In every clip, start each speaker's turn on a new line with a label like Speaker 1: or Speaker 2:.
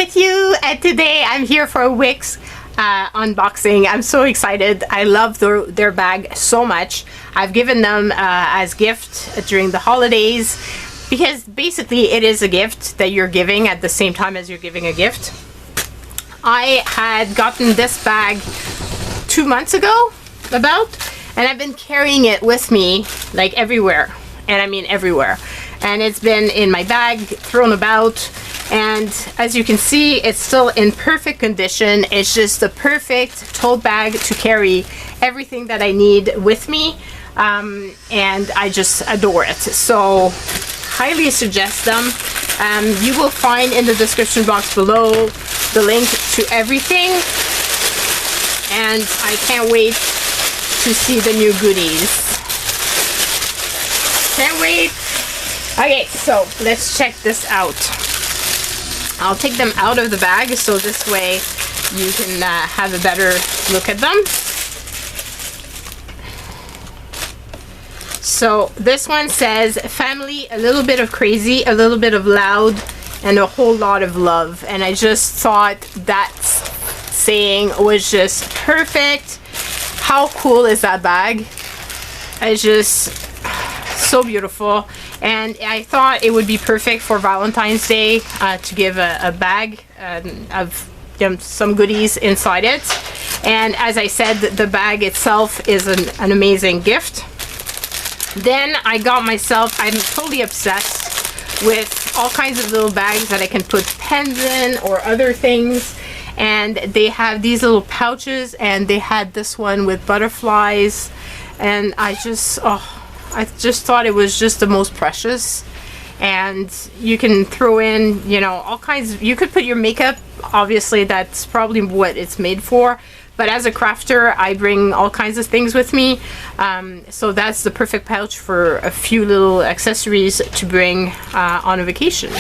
Speaker 1: with you, and today I'm here for a Wiskf unboxing. I'm so excited. I love their bag so much. I've given them as gift during the holidays because basically it is a gift that you're giving at the same time as you're giving a gift. I had gotten this bag 2 months ago about, and I've been carrying it with me like everywhere, and I mean everywhere. And it's been in my bag, thrown about, and as you can see, it's still in perfect condition. It's just the perfect tote bag to carry everything that I need with me, and I just adore it. So highly suggest them. You will find in the description box below the link to everything, and I can't wait to see the new goodies. Can't wait. Okay, so let's check this out. I'll take them out of the bag so this way you can have a better look at them. So this one says, family, a little bit of crazy, a little bit of loud, and a whole lot of love. And I just thought that saying was just perfect. How cool is that bag? It's just so beautiful, and I thought it would be perfect for Valentine's Day to give a bag of some goodies inside it. And as I said, the bag itself is an amazing gift. Then I got myself, I'm totally obsessed with all kinds of little bags that I can put pens in or other things, and they have these little pouches, and they had this one with butterflies, and I just thought it was just the most precious. And you can throw in, you know, all kinds. You could put your makeup, obviously that's probably what it's made for, but as a crafter I bring all kinds of things with me, so that's the perfect pouch for a few little accessories to bring on a vacation,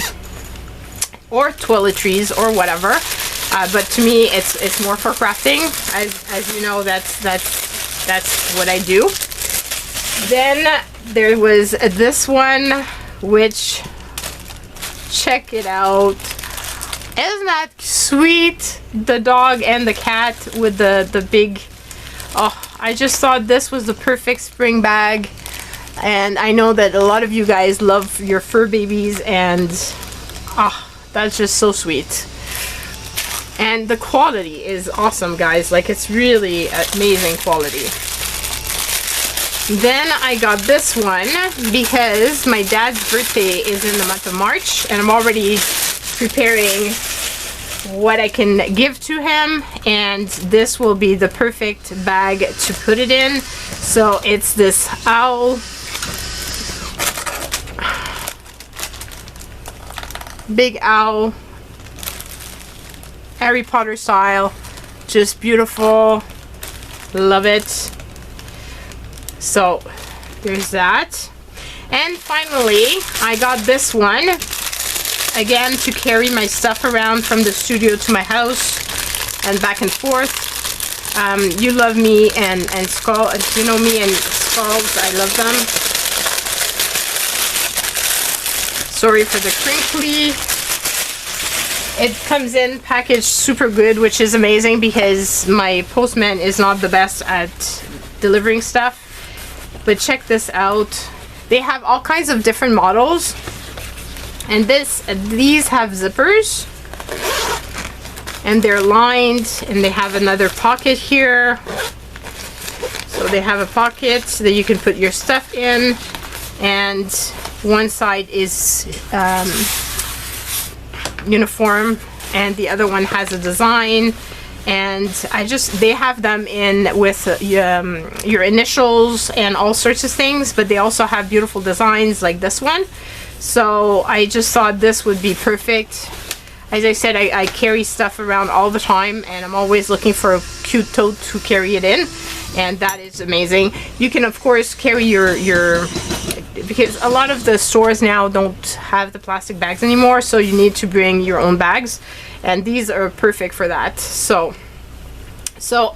Speaker 1: or toiletries or whatever. But to me it's more for crafting. As you know, that's what I do. Then there was this one, which, check it out. Isn't that sweet? The dog and the cat with the big, oh, I just thought this was the perfect spring bag. And I know that a lot of you guys love your fur babies, and that's just so sweet. And the quality is awesome, guys. Like, it's really amazing quality. Then I got this one because my dad's birthday is in the month of March, and I'm already preparing what I can give to him, and this will be the perfect bag to put it in. So it's this owl, big owl, Harry Potter style, just beautiful, love it. So there's that. And finally I got this one again to carry my stuff around from the studio to my house and back and forth. You love me and Skull, you know me and Skulls, I love them. Sorry for the crinkly. It comes in packaged super good, which is amazing because my postman is not the best at delivering stuff. But check this out. They have all kinds of different models, and these have zippers, and they're lined, and they have another pocket here. So they have a pocket that you can put your stuff in, and one side is uniform and the other one has a design. And they have them in with your initials and all sorts of things, but they also have beautiful designs like this one. So I just thought this would be perfect. As I said, I carry stuff around all the time, and I'm always looking for a cute tote to carry it in, and that is amazing. You can of course carry your because a lot of the stores now don't have the plastic bags anymore, so you need to bring your own bags, and these are perfect for that. So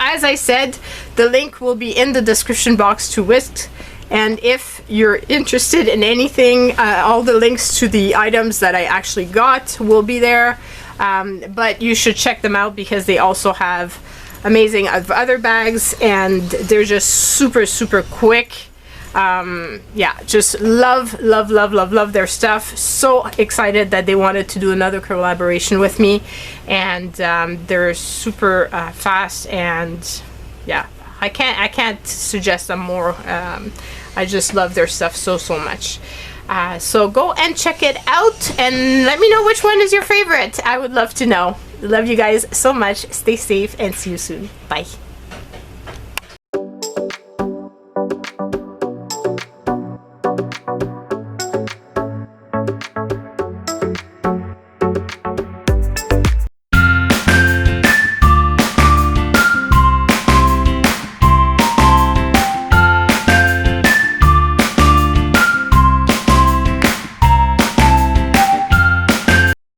Speaker 1: as I said, the link will be in the description box to Wiskf, and if you're interested in anything, all the links to the items that I actually got will be there. but you should check them out because they also have amazing other bags, and they're just super quick. Yeah, just love their stuff. So excited that they wanted to do another collaboration with me, and they're super fast, and yeah, I can't suggest them more. I just love their stuff so much. So go and check it out and let me know which one is your favorite. I would love to know. Love you guys so much. Stay safe and see you soon. Bye.